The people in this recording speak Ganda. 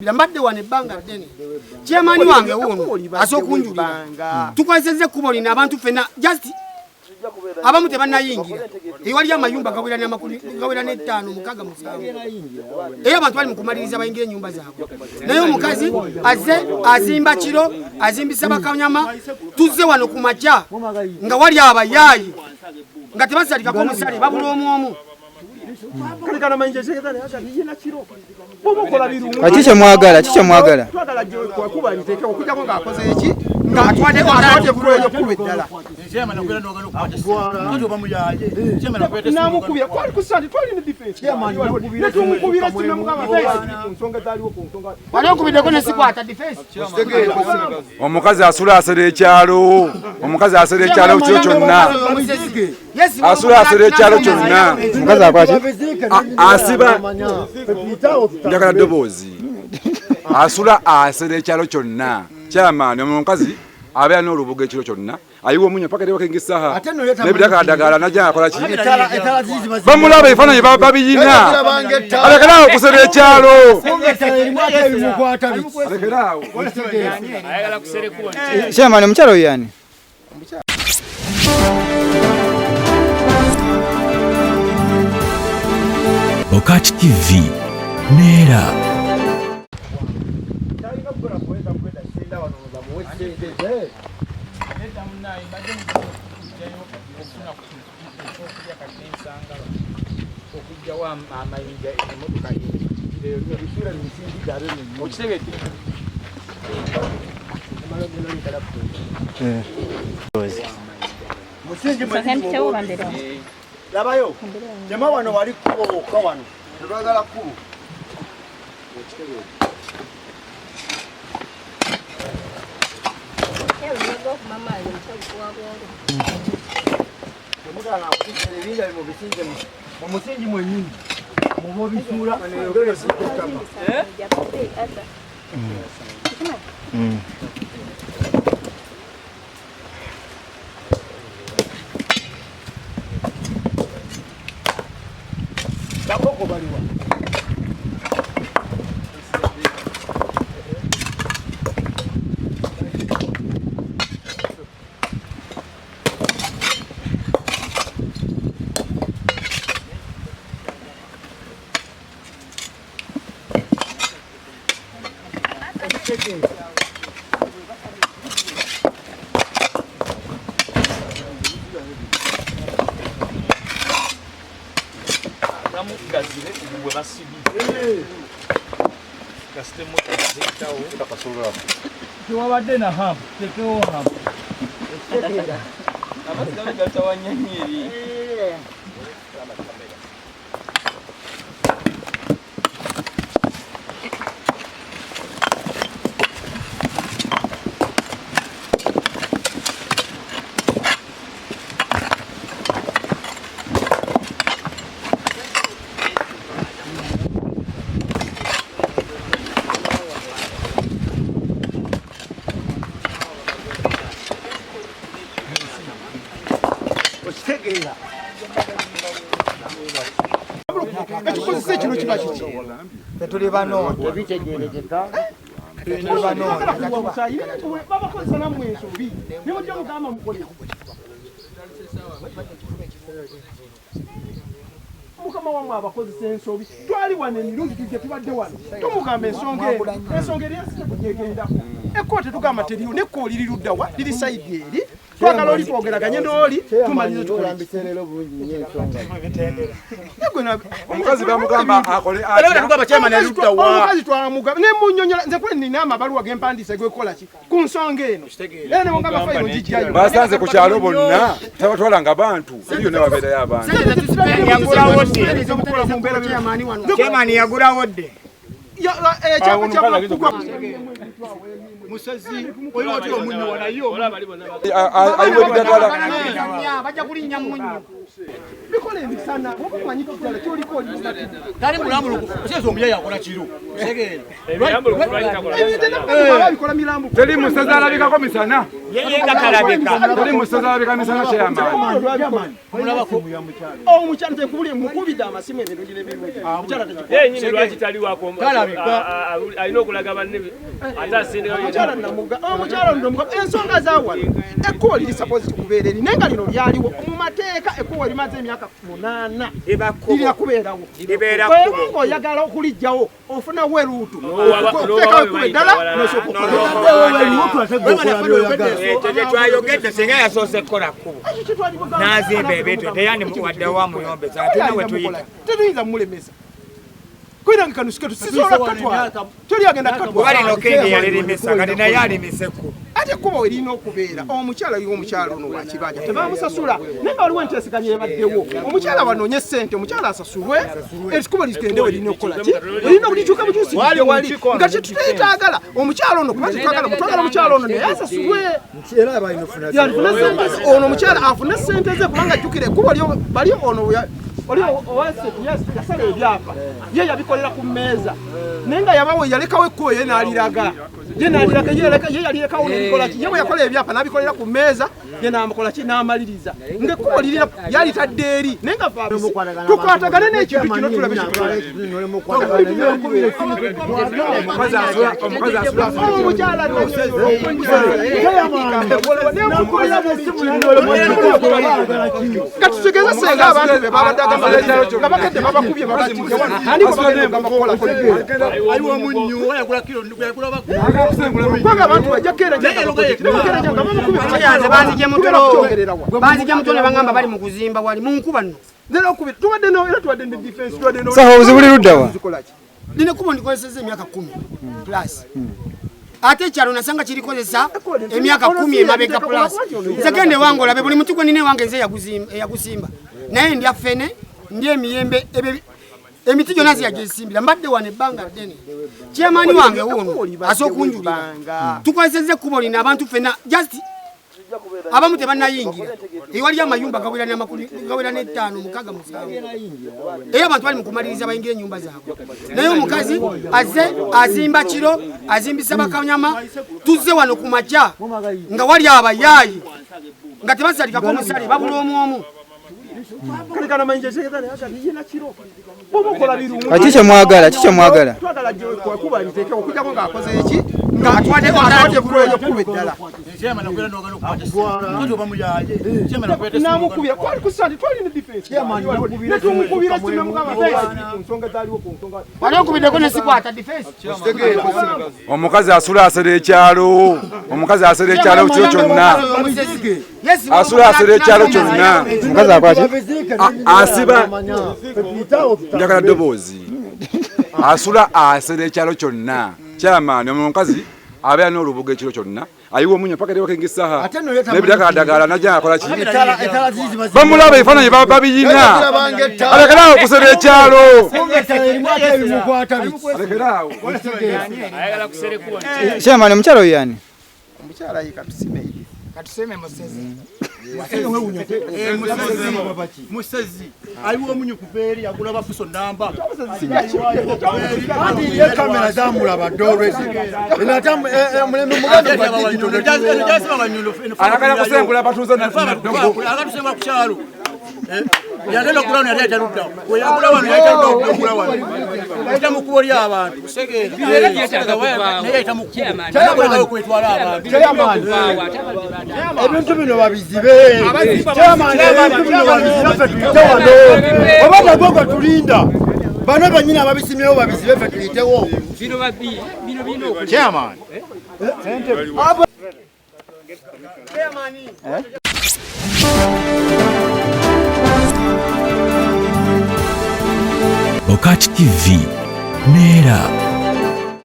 Mbadde wane banga ddene. Chairman wange wuno asokunjulira. Tukweseze kubo lina abantu fena just abamu tebannayingira. Ewali amayumba gawera n'amakumi gawera n'ettaano mukaga musanvu. Era abantu bali mukumaliriza bayingira ennyumba zaabwe. Naye omukazi azimba kiro, azimbisa bakanyama, tuzze wano ku makya nga wali abayaayi. Nga tebasalikako musale babula omu. Chiche mwagala. Omukazi asula asera ekyalo. Omukazi asera ekyalo kyo kyonna. Asula asera ekyalo kyonna. Omukazi akwaki? Asiba njagala ddoboozi. Asula asera ekyalo kyonna. Chairman omukazi abeera n'olubuga ekiro kyonna. Ayiwa omunyo paka erewa kengisaha. Nebidagala najja akola ki? Bamulaba ebifaananyi babiyina. Alekeraawo okusera ekyalo. Alekeraawo. Chairman omukyalo yani? Bokati TV Nera Labayo, jamaa wano wali kubo kawano. Ndagala kubo. Mama alimchagua Mugana kutelevisa mu bisinge mu musingi mwennyini. Mu bisura anayogera sikama. Bakoko baliwa. Gazile uwe basibi. Gaste moto zitawo takasura. Kiwabadde na ham, tekewo ham. Abasanga gatawanyanyiri. Tuli bano tebitegerekeka. Tuli bano babakozesa namwe ensobi. Nimujja mugamba mukole. Mukama wamwe abakozesa ensobi. Twali wano emirundi tujja tubadde wano. Tumugamba ensonga eri yasita kujegendako. Ekkooti tugamba teriyo nekko liri ludda wa liri sayidi eri. Twagala oli twogeraganye n'oli tumalize tukolambiserero bulungi nnyo ensonga. Omukazi bamugamba akole ati. Era tugamba chairman aludda wa. Omukazi twamugamba ne munnyonnyola nze kwe nina amabaluwa g'empandiise gwekola ki ku nsonga eno. Era ne mugamba fayiro gijjayo. Basanze ku kyalo bonna tabatwalanga bantu. Iyo ne babeerayo abantu. Chairman yagulawo dde. Chama cha Musazi oyo wati omunyo wanayo ayiwe bidagala baja kulinya munyo bikole bisana obumanyi kitala kyoli koli Tali mulambu kusezo omuya yakola kiro. Segere. bikola milambu teri musazi alabikako misana. yeye ngatalabika tuli musaza abekanisa na chairman omukyala tekubuli mukubida amasimu emirundi n'emirundi omukyala yenyini lwaki tali wako alina okulaga banne ate asindikayo omukyala nno ensonga zawano ekkubo liri suppose kubeera eri naye nga lino lyaliwo mu mateeka ekkubo limaze emyaka 8 lirya kubeerawo bweba ng'oyagala okulijjawo ofunawo eruutu teekawo ekkubo eddala twayogedde singa yasoose kukola kkubo n'azimba ebintu teyandi waddewo wamuyombesa ate nawe tuyita tetuyinza mumulemesa kwiranga kanusuketu sisobola kukatwala tolyagenda kubalino kenge yalirimisa kati naye alimiseko ate ekkubo erina okubeera omukyala aliwo omukyala ono wakibanja tebamusasula naye nga waliwo enteeseganya ebaddewo omukyala banoonye ssente omukyala asasulwe ekikubo ligendewo erina okukolaki erina okulikyuka bukyusi wali nga tetutayitaagala omukyala ono kuba tetwagala mutwagala omukyala ono naye asasulwe ono omukyala afune ssente ze kubanga ajjukira ekkubo bali ono yasala ebyapa ye yabikolera ku mmeeza naye nga yabawo yalekawo ekkubo ye n'aliraga ye yalirekawo nebikolaki ye bwe yakola ebyapa n'abikolera ku mmeeza ye n'amukolaki n'amaliriza ng'ekkubo yalitadde eri naye nga tukwatagane n'ekintu kino tulabe omukyala katutegeeza senga abantu be babaddaga nga bakedde babakubye kubanga abantu bajja banzija mutole bagamba bali mu kuzimba wali mu nkuba nno sawa obuzibu buli ludda wa lino ekkubo ndikozeseza emyaka 10 plus ate ekyalo nasanga kirikozesa emyaka 10 emabega plus nze gende wange olabe buli muti gwe nina ewange nze eyagusimba naye ndya ffene ndya emiyembe emiti gyonna ziyagisimbira mbadde wano ebbanga ddene chairman wange wuno asookunjulira tukozeseza ekkubo lino abantu ffenna just abamu tebannayingira ewali amayumba gawera n'ettaano 6 7 era abantu bali mu kumaliriza bayingira ennyumba zaabwe naye omukazi azze azimba kiro azimbisa bakanyama tuzze wano ku makya nga wali abayaayi nga tebasalikako omusale babula omu kiki mwagala omukazi asula asera ekyalo omukazi asera ekyalo kyo kyonna asula asera ekyalo kyonna omukazi akwati asiba njagala ddoboozi asula asera ekyalo kyonna chairman omukazi abeera n'olubuga ekiro kyonna ayiwa omunyo paka tebakengisaha nebidagaladagala najja akola ki bamulaba ebifaananyi babiyina alekeraawo okusera ekyalo alekeraawo chairman omukyala oyo yani omukyala yi katuseme musezi musezi aliwo omunyu kubeeri agula bafuso namba ati ye kamera zamulaba dolwezi muleme ayagala kusengula batuuze agatusengula ku kyalo yagenda okula wano yali ataluddawo weyagula wano yali taluddawo wano ayita mu kkubo ly'abantu naye ayita mu kkubo kwetwala abantu ebintu bino babizibe ebintu bino babizibe ffe tuyite wano oba nagwo gwe tulinda bano banyini ababisimyewo babizibe ffe tuyitewo chairman Bokach TV Nera